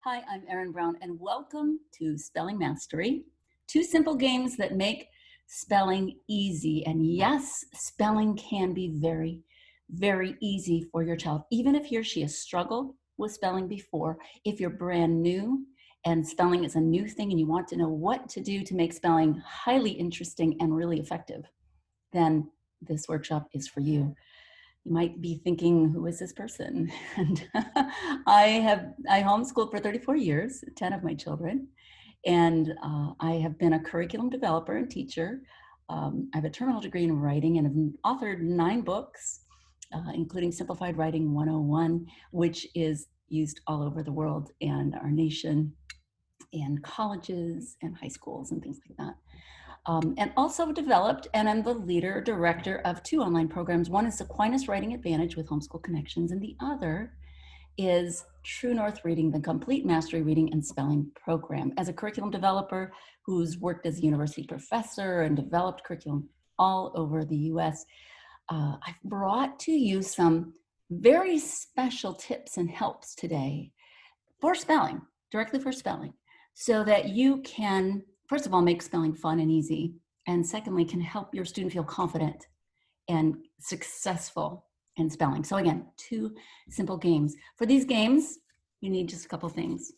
Hi, I'm Erin Brown, and welcome to Spelling Mastery. Two simple games that make spelling easy. And yes, spelling can be very, very easy for your child, even if he or she has struggled with spelling before. If you're brand new and spelling is a new thing and you want to know what to do to make spelling highly interesting and really effective, then this workshop is for you. You might be thinking, who is this person? And I homeschooled for 34 years, 10 of my children, and I have been a curriculum developer and teacher. I have a terminal degree in writing and have authored 9 books, including Simplified Writing 101, which is used all over the world and our nation, and colleges and high schools and things like that. And also developed, and I'm the leader, director of 2 online programs. One is Aquinas Writing Advantage with Homeschool Connections, and the other is True North Reading, the Complete Mastery Reading and Spelling Program. As a curriculum developer who's worked as a university professor and developed curriculum all over the US, I've brought to you some very special tips and helps today for spelling, directly for spelling, so that you can, first of all, make spelling fun and easy, and secondly, can help your student feel confident and successful in spelling. So again, 2 simple games. For these games, you need just a couple things.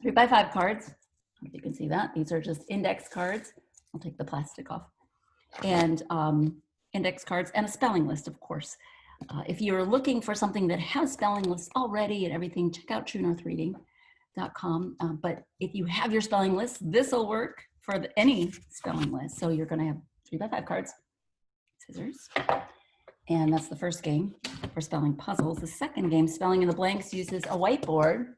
3x5 cards. I don't know if you can see that. These are just index cards. I'll take the plastic off. And index cards and a spelling list, of course. If you're looking for something that has spelling lists already and everything, check out TrueNorthReading.com. But if you have your spelling list, this will work for any spelling list. So you're going to have 3x5 cards, scissors, and that's the first game for spelling puzzles. The second game, Spelling in the Blanks, uses a whiteboard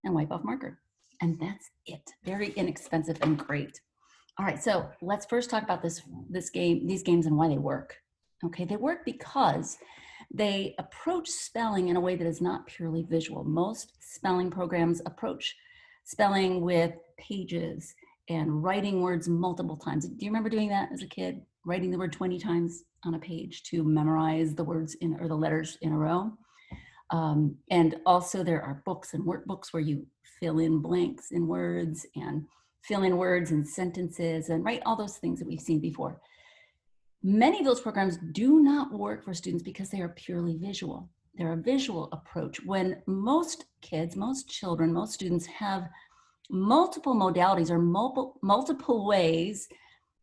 and wipe-off marker. And that's it. Very inexpensive and great. All right, so let's first talk about these games and why they work. Okay, they work because they approach spelling in a way that is not purely visual. Most spelling programs approach spelling with pages and writing words multiple times. Do you remember doing that as a kid? Writing the word 20 times on a page to memorize the words or the letters in a row. And also there are books and workbooks where you fill in blanks in words and fill in words and sentences and write all those things that we've seen before. Many of those programs do not work for students because they are purely visual. They're a visual approach. When most kids, most children, most students have multiple modalities or multiple ways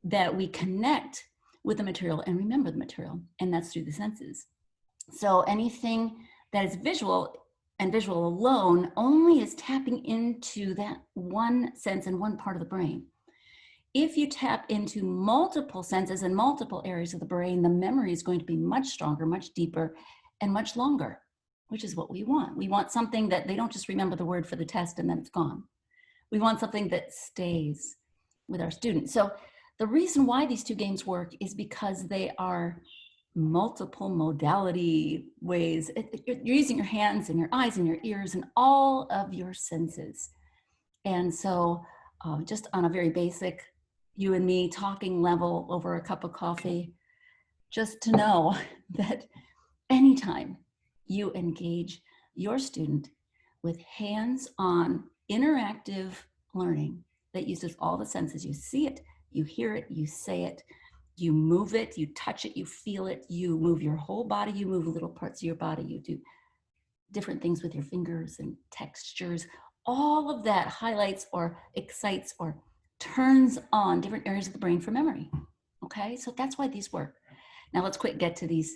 that we connect with the material and remember the material, and that's through the senses. So anything that is visual and visual alone only is tapping into that one sense and one part of the brain. If you tap into multiple senses and multiple areas of the brain, the memory is going to be much stronger, much deeper, and much longer, which is what we want. We want something that they don't just remember the word for the test and then it's gone. We want something that stays with our students. So the reason why these 2 games work is because they are multiple modality ways. You're using your hands and your eyes and your ears and all of your senses. And so just on a very basic you and me talking level over a cup of coffee, just to know that anytime you engage your student with hands-on interactive learning that uses all the senses, you see it, you hear it, you say it, you move it, you touch it, you feel it, you move your whole body, you move little parts of your body, you do different things with your fingers and textures. All of that highlights or excites or turns on different areas of the brain for memory. Okay, so that's why these work. Now let's get to these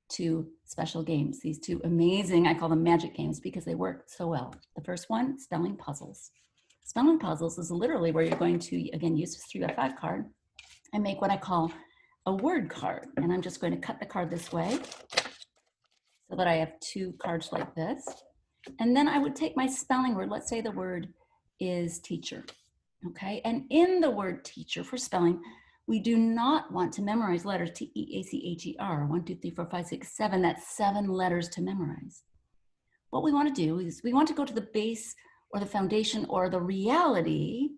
2 special games, these 2 amazing, I call them magic games because they work so well. The first one, spelling puzzles. Spelling puzzles is literally where you're going to, again, use this 3x5 card and make what I call a word card. And I'm just going to cut the card this way so that I have 2 cards like this. And then I would take my spelling word, let's say the word is teacher, okay? And in the word teacher for spelling, we do not want to memorize letters T-E-A-C-H-E-R, 1, 2, 3, 4, 5, 6, 7, that's 7 letters to memorize. What we want to do is we want to go to the base or the foundation or the reality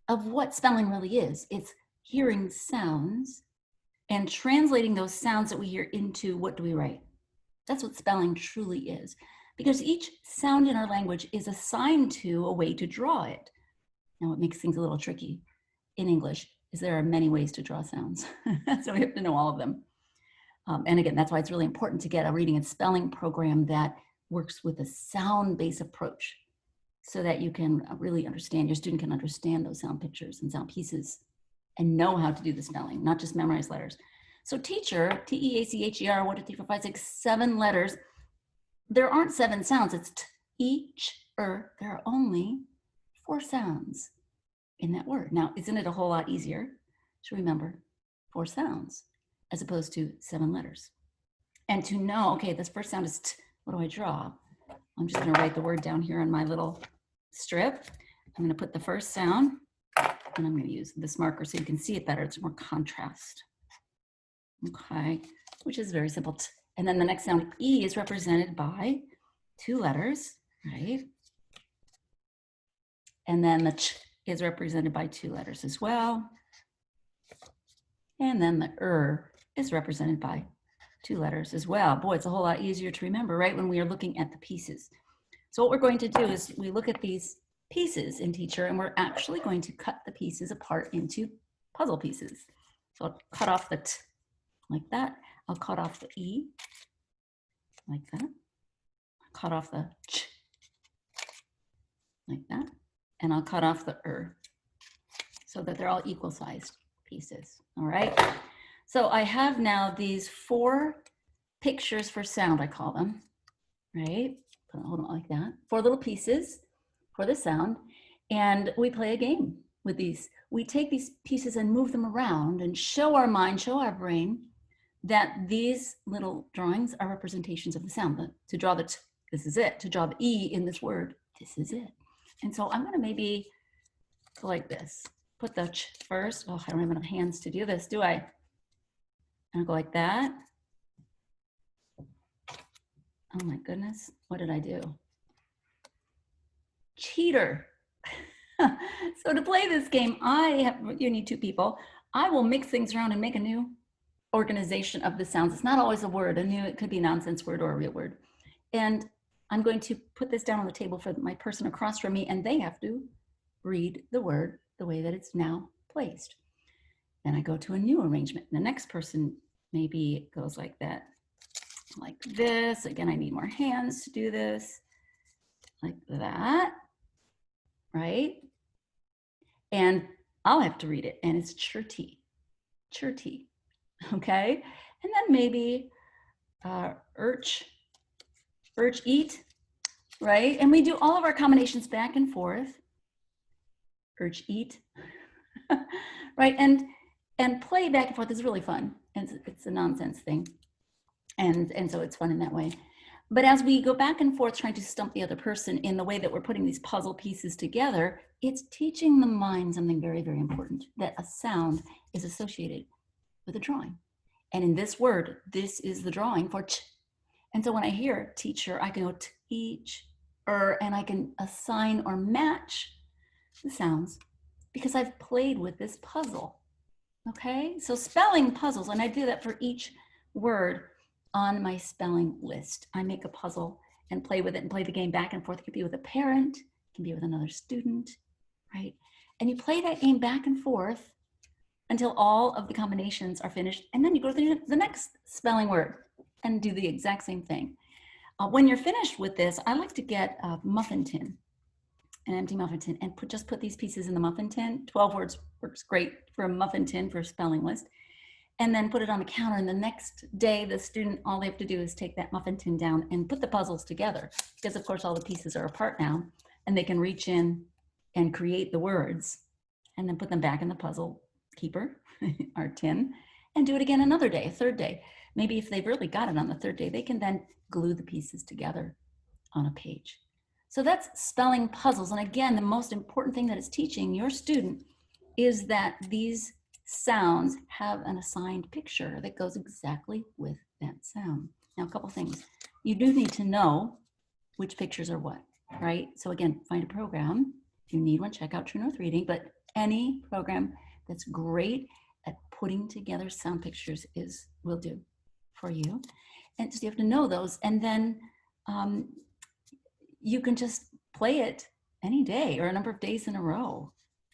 of what spelling really is. It's hearing sounds and translating those sounds that we hear into what do we write. That's what spelling truly is. because each sound in our language is assigned to a way to draw it. Now, what makes things a little tricky in English is there are many ways to draw sounds. So we have to know all of them. And again, that's why it's really important to get a reading and spelling program that works with a sound-based approach so that you can really understand, your student can understand those sound pictures and sound pieces and know how to do the spelling, not just memorize letters. So teacher, T-E-A-C-H-E-R, 1, 2, 3, 4, 5, 6, 7 letters. There aren't 7 sounds. It's t, each, There are only 4 sounds in that word. Now, isn't it a whole lot easier to remember 4 sounds as opposed to 7 letters? And to know, okay, this first sound is t. What do I draw? I'm just going to write the word down here on my little strip. I'm going to put the first sound, and I'm going to use this marker so you can see it better. It's more contrast. Okay, which is very simple. T. And then the next sound, E, is represented by 2 letters, right? And then the ch is represented by 2 letters as well. And then the is represented by 2 letters as well. Boy, it's a whole lot easier to remember, right, when we are looking at the pieces. So what we're going to do is we look at these pieces in Teacher, and we're actually going to cut the pieces apart into puzzle pieces. So I'll cut off the T like that. I'll cut off the E like that. I'll cut off the Ch like that. And I'll cut off the so that they're all equal sized pieces. All right. So I have now these 4 pictures for sound, I call them, right? Hold on, like that. 4 little pieces for the sound. And we play a game with these. We take these pieces and move them around and show our mind, show our brain that these little drawings are representations of the sound. To draw the T, this is it. To draw the E in this word, this is it. And so I'm going to maybe go like this. Put the Ch first. Oh, I don't have enough hands to do this, do I? I'll go like that. Oh my goodness, what did I do? Cheater. So to play this game, you need 2 people. I will mix things around and make a new organization of the sounds. It's not always a word. It could be a nonsense word or a real word. And I'm going to put this down on the table for my person across from me, and they have to read the word the way that it's now placed. Then I go to a new arrangement. The next person maybe goes like that, like this. Again, I need more hands to do this, like that, right? And I'll have to read it, and it's chirty, okay? And then maybe urch, eat, right? And we do all of our combinations back and forth. Urge, eat, right? And play back and forth is really fun. It's a nonsense thing. And so it's fun in that way. But as we go back and forth trying to stump the other person in the way that we're putting these puzzle pieces together, it's teaching the mind something very, very important, that a sound is associated with a drawing. And in this word, this is the drawing for ch. And so when I hear teacher, I can go teach, and I can assign or match the sounds because I've played with this puzzle. Okay, so spelling puzzles, and I do that for each word on my spelling list. I make a puzzle and play with it and play the game back and forth. It could be with a parent, it can be with another student, right? And you play that game back and forth until all of the combinations are finished. And then you go to the next spelling word and do the exact same thing. When you're finished with this, I like to get a muffin tin, an empty muffin tin, and just put these pieces in the muffin tin. 12 words works great for a muffin tin for a spelling list. And then put it on the counter, and the next day the student, all they have to do is take that muffin tin down and put the puzzles together, because of course all the pieces are apart now, and they can reach in and create the words and then put them back in the puzzle keeper, our tin, and do it again another day, a third day. Maybe if they've really got it on the 3rd day, they can then glue the pieces together on a page. So that's spelling puzzles. And again, the most important thing that it's teaching your student is that these sounds have an assigned picture that goes exactly with that sound. Now, a couple things. You do need to know which pictures are what, right? So again, find a program. If you need one, check out True North Reading, but any program that's great at putting together sound pictures will do for you. And so you have to know those. And then you can just play it any day or a number of days in a row.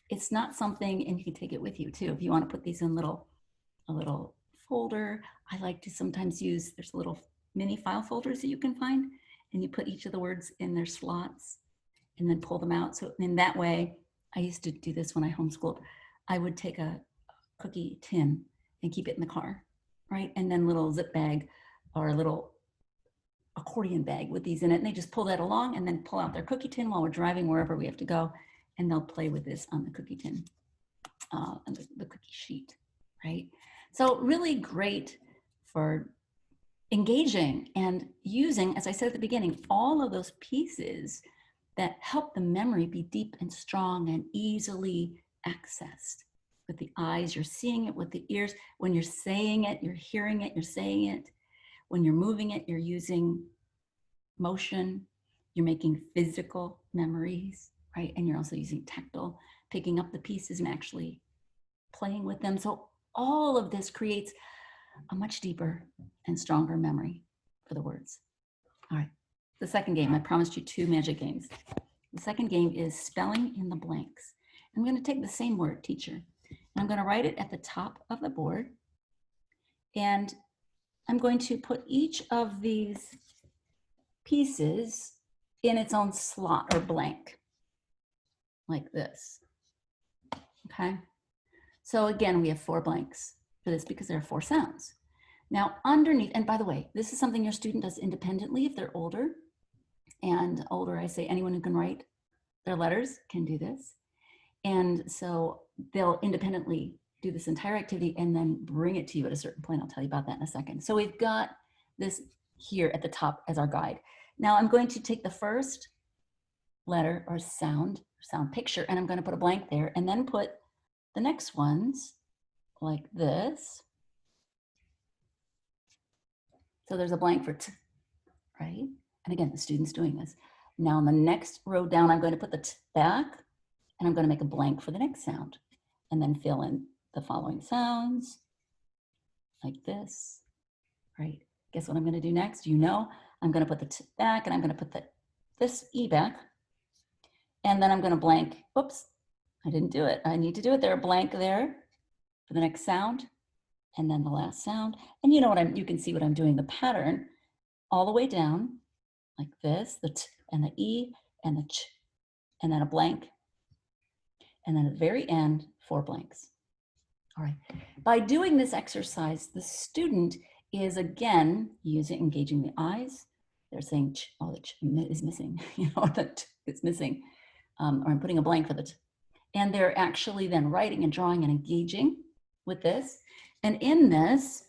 It's not something, and you can take it with you too. If you want to put these in a little folder, I like to sometimes use, there's little mini file folders that you can find, and you put each of the words in their slots and then pull them out. So in that way, I used to do this when I homeschooled. I would take a cookie tin and keep it in the car, right? And then little zip bag or a little accordion bag with these in it, and they just pull that along and then pull out their cookie tin while we're driving wherever we have to go, and they'll play with this on the cookie tin, and the cookie sheet, right? So really great for engaging and using, as I said at the beginning, all of those pieces that help the memory be deep and strong and easily accessed. With the eyes, you're seeing it. With the ears, when you're saying it, you're hearing it, you're saying it. When you're moving it, you're using motion. You're making physical memories, right? And you're also using tactile, picking up the pieces and actually playing with them. So all of this creates a much deeper and stronger memory for the words. All right, the second game, I promised you 2 magic games. The second game is spelling in the blanks. I'm going to take the same word, teacher, and I'm going to write it at the top of the board. And I'm going to put each of these pieces in its own slot or blank, like this. Okay. So again, we have 4 blanks for this because there are 4 sounds. Now underneath, and by the way, this is something your student does independently if they're older. And older, I say anyone who can write their letters can do this. And so they'll independently do this entire activity and then bring it to you at a certain point. I'll tell you about that in a second. So we've got this here at the top as our guide. Now I'm going to take the first letter or sound picture, and I'm going to put a blank there and then put the next ones like this. So there's a blank for T, right? And again, the student's doing this. Now on the next row down, I'm going to put the T back, and I'm going to make a blank for the next sound, and then fill in the following sounds like this, right? Guess what I'm going to do next? You know, I'm going to put the T back, and I'm going to put this E back, and then I'm going to blank. Oops, I didn't do it. I need to do it there. A blank there for the next sound, and then the last sound. And you know what you can see what I'm doing, the pattern all the way down like this, the T and the E and the Ch, and then a blank. And then at the very end, 4 blanks. All right. By doing this exercise, the student is again engaging the eyes. They're saying, ch, oh, the ch is missing, you know, the t is missing, or I'm putting a blank for the t. And they're actually then writing and drawing and engaging with this. And in this,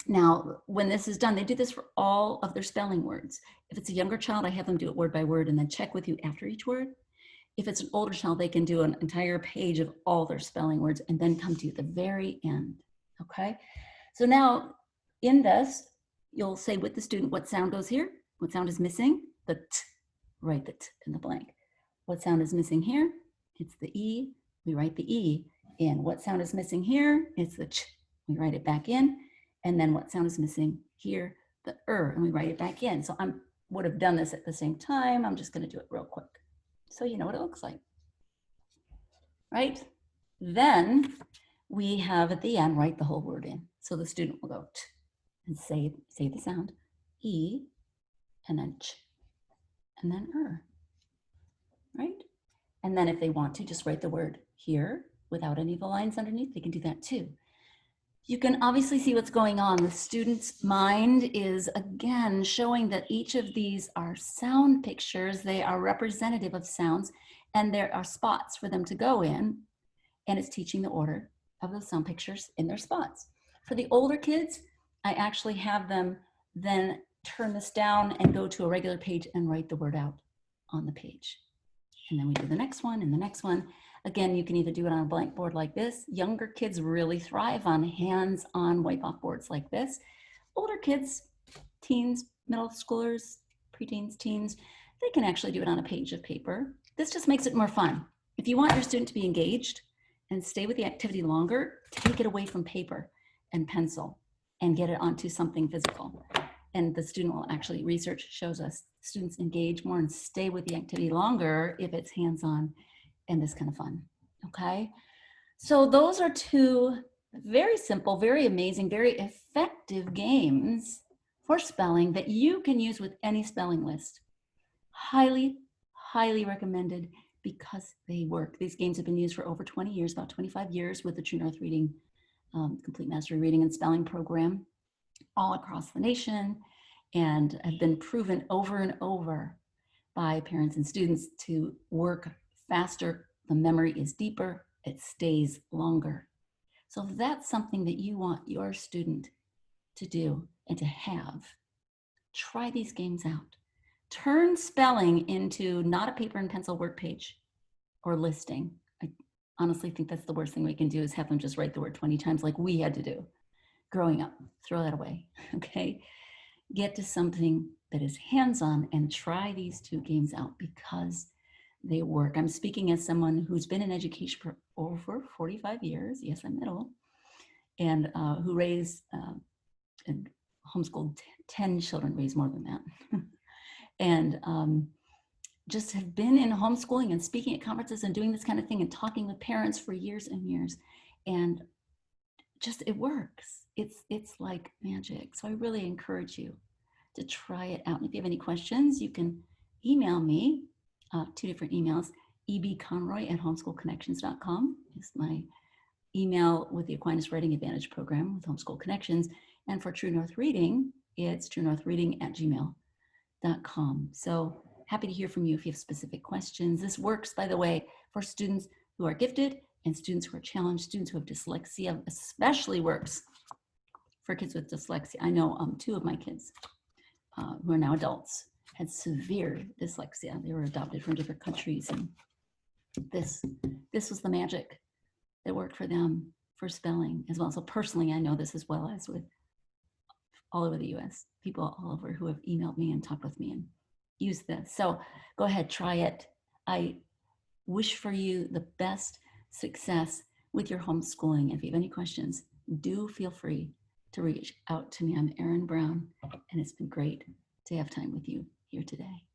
now, when this is done, they do this for all of their spelling words. If it's a younger child, I have them do it word by word and then check with you after each word. If it's an older child, they can do an entire page of all their spelling words and then come to you at the very end, okay? So now in this, you'll say with the student, what sound goes here? What sound is missing? The T, write the T in the blank. What sound is missing here? It's the E, we write the E in. What sound is missing here? It's the Ch, we write it back in. And then what sound is missing here? The and we write it back in. So I would have done this at the same time. I'm just gonna do it real quick, so you know what it looks like, right? Then we have at the end, write the whole word in. So the student will go T and say the sound, E, and then Ch, and then right? And then if they want to, just write the word here without any of the lines underneath, they can do that too. You can obviously see what's going on. The student's mind is, again, showing that each of these are sound pictures. They are representative of sounds, and there are spots for them to go in, and it's teaching the order of those sound pictures in their spots. For the older kids, I actually have them then turn this down and go to a regular page and write the word out on the page. And then we do the next one and the next one. Again, you can either do it on a blank board like this. Younger kids really thrive on hands-on wipe-off boards like this. Older kids, teens, middle schoolers, preteens, teens, they can actually do it on a page of paper. This just makes it more fun. If you want your student to be engaged and stay with the activity longer, take it away from paper and pencil and get it onto something physical. And the student will actually, research shows us students engage more and stay with the activity longer if it's hands-on and this kind of fun, okay? So those are two very simple, very amazing, very effective games for spelling that you can use with any spelling list. Highly, highly recommended because they work. These games have been used for over 20 years, about 25 years with the True North Reading, Complete Mastery Reading and Spelling Program all across the nation, and have been proven over and over by parents and students to work faster. The memory is deeper, it stays longer. So if that's something that you want your student to do and to have, try these games out. Turn spelling into not a paper and pencil work page or listing. I honestly think that's the worst thing we can do, is have them just write the word 20 times like we had to do growing up. Throw that away, okay? Get to something that is hands-on and try these two games out because they work. I'm speaking as someone who's been in education for over 45 years. Yes, I'm middle. And who raised and homeschooled 10 children, raised more than that. And just have been in homeschooling and speaking at conferences and doing this kind of thing and talking with parents for years and years. And just, it works. It's like magic. So I really encourage you to try it out. And if you have any questions, you can email me, two different emails. ebconroy@homeschoolconnections.com is my email with the Aquinas Writing Advantage program with Homeschool Connections. And for True North Reading, it's truenorthreading@gmail.com. So happy to hear from you if you have specific questions. This works, by the way, for students who are gifted and students who are challenged. Students who have dyslexia especially works for kids with dyslexia. I know two of my kids who are now adults had severe dyslexia. They were adopted from different countries, and this was the magic that worked for them for spelling as well. So personally, I know this as well as with all over the US, people all over who have emailed me and talked with me and used this. So go ahead, try it. I wish for you the best success with your homeschooling. If you have any questions, do feel free to reach out to me. I'm Erin Brown, and it's been great to have time with you here today.